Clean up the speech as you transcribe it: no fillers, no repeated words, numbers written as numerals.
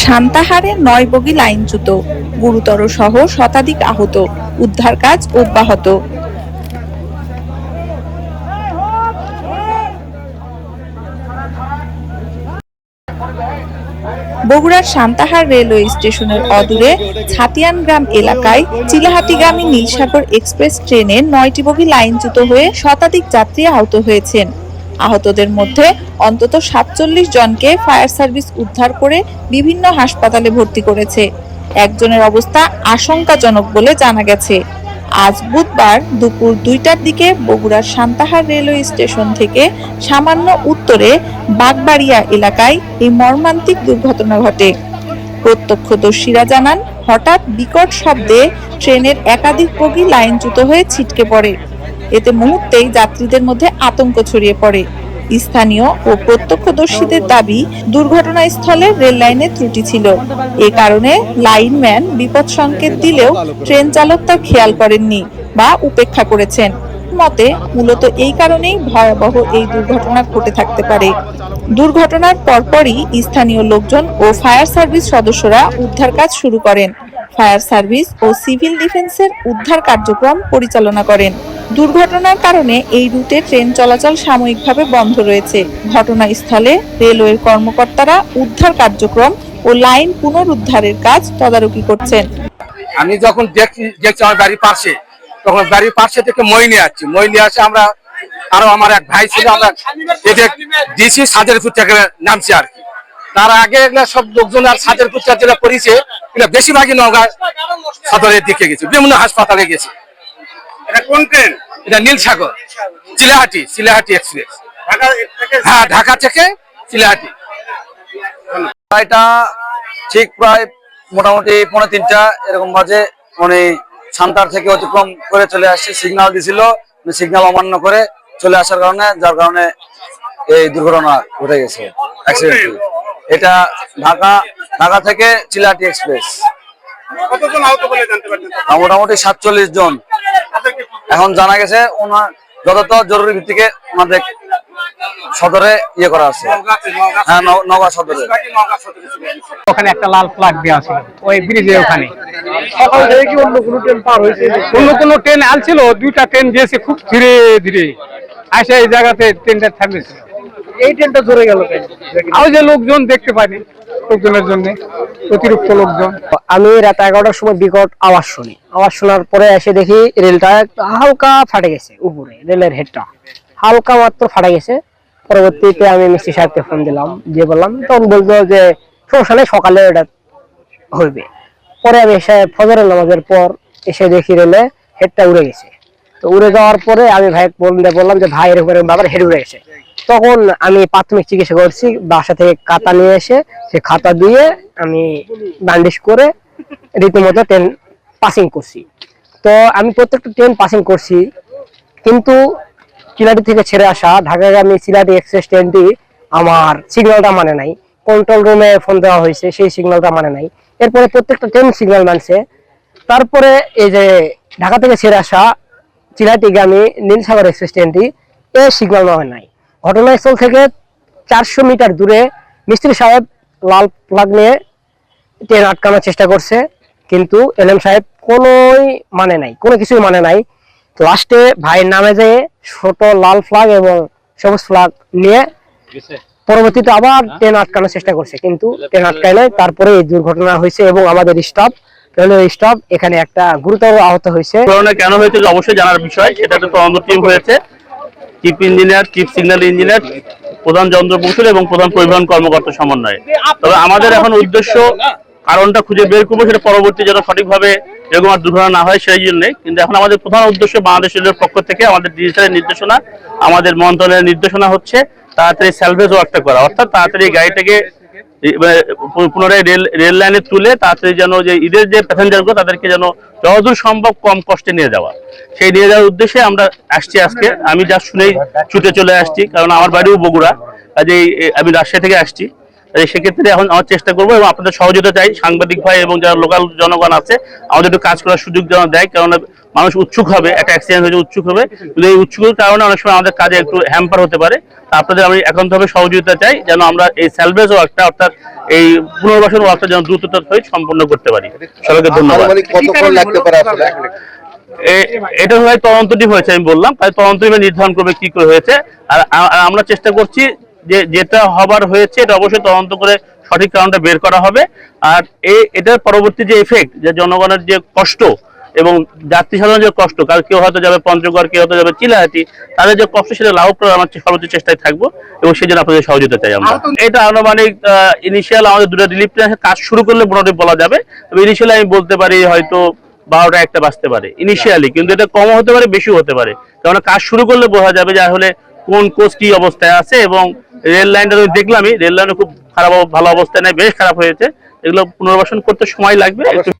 সান্তাহারে ৯ বগি লাইনচ্যুত, গুরুতর সহ শতাধিক আহত, উদ্ধার কাজ অব্যাহত। বগুড়ার সান্তাহার রেলওয়ে স্টেশনের অদূরে ছাতিয়ান গ্রাম এলাকায় চিলাহাটিগামী নীলসাগর এক্সপ্রেস ট্রেনে ৯টি বগি লাইনচ্যুত হয়ে শতাধিক যাত্রী আহত হয়েছেন। আহতদের মধ্যে অন্তত ৪৭ জনকে ফায়ার সার্ভিস উদ্ধার করে বিভিন্ন হাসপাতালে ভর্তি করেছে। একজনের অবস্থা আশঙ্কাজনক বলে জানা গেছে। আজ বুধবার দুপুর ২টার দিকে বগুড়ার সান্তাহার রেলওয়ে স্টেশন থেকে সামান্য উত্তরে বাগবাড়িয়া এলাকায় এই মর্মান্তিক দুর্ঘটনা ঘটে। প্রত্যক্ষদর্শীরা জানান, হঠাৎ বিকট শব্দে ট্রেনের একাধিক বগি লাইনচ্যুত হয়ে ছিটকে পড়ে। এতে মুহূর্তেই যাত্রীদের মধ্যে আতঙ্ক ছড়িয়ে পড়ে। স্থানীয় ও প্রত্যক্ষদর্শীদের দাবি, দুর্ঘটনাস্থলে রেল লাইনে ত্রুটি ছিল। এ কারণে লাইনম্যান বিপদ সংকেত দিলেও ট্রেন চালক তা খেয়াল করেননি বা উপেক্ষা করেছেন। মতে মূলত এই কারণেই ভয়াবহ এই দুর্ঘটনা ঘটে থাকতে পারে। দুর্ঘটনার পরপরই স্থানীয় লোকজন ও ফায়ার সার্ভিস সদস্যরা উদ্ধার কাজ শুরু করেন। ফায়ার সার্ভিস ও সিভিল ডিফেন্সের উদ্ধার কার্যক্রম পরিচালনা করেন। দুর্ঘটনার কারণে এই রুটে ট্রেন চলাচল সাময়িকভাবে বন্ধ রয়েছে। ঘটনাস্থলে রেলওয়ের কর্মকর্তারা উদ্ধার কার্যক্রম ও লাইন পুনরুদ্ধারের কাজ তদারকি করছেন। আমি যখন দেখছি আমার বাড়ির পাশে, তখন বাড়ির পাশে থেকে মই নিয়ে আসে। আমরা আরো আমার এক ভাই ছিল, আমরা দিয়েছি সাজারপুর থেকে নামছি আর কি। তার আগে এগুলা সব লোকজন আর সাজারপুর যেটা করেছে, এগুলা বেশিরভাগই নওগাঁ সদরের দিকে গেছে, বিভিন্ন হাসপাতালে গেছে। এটা কোন ট্রেন? এটা নীলসাগর চিলাহাটি এক্সপ্রেস। হ্যাঁ, ঢাকা থেকে চিলাহাটি। এটা ঠিক প্রায় মোটামুটি ২:৩০ এরকম বাজে। মানে সান্তার থেকে অতিক্রম করে চলে আসছে, সিগন্যাল দিছিল, সিগন্যাল অমান্য করে চলে আসার কারণে, যার কারণে এই দুর্ঘটনা ঘটে গেছে। এটা ঢাকা থেকে চিলাহাটি এক্সপ্রেস। মোটামুটি ৪৭ জন এখন জানা গেছে। যত জরুরি ভিত্তিকে ওনাদের সদরে ইয়ে করা আছে। হ্যাঁ, নওগাঁ সদরে। ওখানে একটা লাল ফ্ল্যাগ দেওয়া ছিল ওই ব্রিজের ওখানে। সকাল থেকে কি অন্য কোনো ট্রেন পার হয়েছে? অন্য কোনো ট্রেন আসছিল, 2টা ট্রেন গিয়েছে খুব ধীরে ধীরে আসে এই জায়গাতে ট্রেনটা থামেছিল। এই ট্রেনটা ধরে গেল ওই যে লোকজন দেখতে পাইনি, লোকজনের জন্য অতিরিক্ত লোকজন। আমি রাত 11টার সময় বিকট আওয়াজ শুনি। আওয়াজ শোনার পরে এসে দেখি রেলটা হালকা ফাটে গেছে, উপরে রেলের হেডটা হালকা মাত্র ফাটে গেছে। পরবর্তীতে আমি মিস্ত্রি সাহেবকে ফোন দিলাম, দিয়ে বললাম, তখন বলতো যে সমস্যা নেই, সকালে এটা হইবে। পরে আমি এসে ফজরের নামাজের পর এসে দেখি রেলে হেডটা উড়ে গেছে। তো উড়ে যাওয়ার পরে আমি ভাই বললাম যে ভাই এরকম বাবার হেড উড়ে গেছে। তখন আমি প্রাথমিক চিকিৎসা করছি, বাসা থেকে খাতা নিয়ে এসে সে খাতা দিয়ে আমি ব্যান্ডেজ করে রীতিমতো ট্রেন পাসিং করছি। তো আমি প্রত্যেকটা ট্রেন পাসিং করছি, কিন্তু চিলাহাটি থেকে ছেড়ে আসা ঢাকাগামী চিলাহাটি এক্সপ্রেস ট্রেনটি আমার সিগন্যালটা মানে নাই। কন্ট্রোল রুমে ফোন দেওয়া হয়েছে, সেই সিগন্যালটা মানে নাই। এরপরে প্রত্যেকটা ট্রেন সিগন্যাল মানছে। তারপরে এই যে ঢাকা থেকে ছেড়ে আসা চিলাহাটিগামী নীলসাগর এক্সপ্রেস ট্রেনটি এর সিগন্যাল মানে নাই। ঘটনাস্থল থেকে ৪০০ মিটার দূরে মিস্ত্রি সাহেব লাল ফ্ল্যাগ নিয়ে ট্রেন আটকানোর চেষ্টা করছে, কিন্তু এলএম সাহেব কোনো কিছুই মানে নাই। লাস্টে ভাইয়ের নামে যেয়ে ছোট লাল ফ্ল্যাগ এবং সবুজ ফ্ল্যাগ নিয়ে পরবর্তীতে আবার ট্রেন আটকানোর চেষ্টা করছে, কিন্তু ট্রেন আটকায় নাই। তারপরে এই দুর্ঘটনা হয়েছে এবং আমাদের রেলওয়ে স্টাফ এখানে একটা গুরুতর আহত হয়েছে। কেন হয়েছে অবশ্যই জানার বিষয়, সেটা একটা তদন্ত টিম হয়েছে। Chief engineer, chief signal engineer, প্রধান যন্ত্র কৌশল এবং প্রধান পরিবহন কর্মকর্তা সমন্বয়ে। তবে আমাদের এখন উদ্দেশ্য কারণটা খুঁজে বের করবো, সেটা পরবর্তী যেন সঠিকভাবে এরকম আর দুর্ঘটনা না হয় সেই জন্যে। কিন্তু এখন আমাদের প্রধান উদ্দেশ্য বাংলাদেশ রেলের পক্ষ থেকে আমাদের ডিজিটালের নির্দেশনা, আমাদের মন্ত্রণালয়ের নির্দেশনা হচ্ছে তাড়াতাড়ি স্যালভেজ ওয়ার্কটা করা, অর্থাৎ তাড়াতাড়ি গাড়িটাকে পুনরায় রেল লাইনে তুলে তাড়াতাড়ি যেন যে ঈদের যে প্যাসেঞ্জারগুলো তাদেরকে যেন যতদূর সম্ভব কম কষ্টে নিয়ে যাওয়া, সেই নিয়ে যাওয়ার উদ্দেশ্যে আমরা আসছি আজকে। আমি যা শুনেই ছুটে চলে আসছি, কারণ আমার বাড়িও বগুড়া, কাজেই আমি রাজশাহী থেকে আসছি। সেক্ষেত্রে এখন আমার চেষ্টা করবো এবং আপনাদের সহযোগিতা চাই, সাংবাদিক ভাই এবং যারা লোকাল জনগণ আছে আমাদের একটু কাজ করার সুযোগ যেন দেয়। কারণ মানুষ উৎসুক হবে, একটা অ্যাক্সিডেন্ট হয়েছে উৎসুক হবে, কিন্তু এই উৎসুকের কারণে অনেক সময় আমাদের কাজে একটু হ্যাম্পার হতে পারে। তা আপনাদের আমি একান্তভাবে সহযোগিতা চাই যেন আমরা এই স্যালভেজ ওয়ার্কটা অর্থাৎ এই পুনর্বাসন ওয়ার্কটা যেন দ্রুততার সহিত সম্পন্ন করতে পারি। সবাইকে ধন্যবাদ। কতক্ষণ লাগতে পারে আসলে? এটা হয় তদন্ত টিম হয়েছে, আমি বললাম, তাই তদন্ত টিমে নির্ধারণ করবে কি করে হয়েছে। আর আমরা চেষ্টা করছি যে যেটা হবার হয়েছে এটা অবশ্যই তদন্ত করে সঠিক কারণটা বের করা হবে। আর এটার পরবর্তী যে এফেক্ট, যে জনগণের যে কষ্ট এবং যাত্রী সাধারণ যে কষ্ট, কারণ কেউ হয়তো যাবে পঞ্চগড়, কেউ হয়তো যাবে চিলাহাটি, তাদের যে কষ্ট সেটা লাঘব করার আমার সর্বোচ্চ চেষ্টায় থাকবো এবং সেই জন্য আপনাদের সহযোগিতা চাই আমরা। এটা আনুমানিক ইনিশিয়াল আমাদের দুটো রিলিফ ট্রেন কাজ শুরু করলে মোটামুটি বলা যাবে। তবে ইনিশিয়ালি আমি বলতে পারি হয়তো 12টা 1টা বাজতে পারে ইনিশিয়ালি, কিন্তু এটা কমও হতে পারে বেশিও হতে পারে, কারণ কাজ শুরু করলে বোঝা যাবে যে আসলে কোন কোচ কি অবস্থায় আছে। এবং রেল লাইনটা আমি দেখলামই, রেল লাইনে খুব খারাপ ভালো অবস্থায় নেই, বেশ খারাপ হয়েছে। এগুলো পুনর্বাসন করতে সময় লাগবে একটু।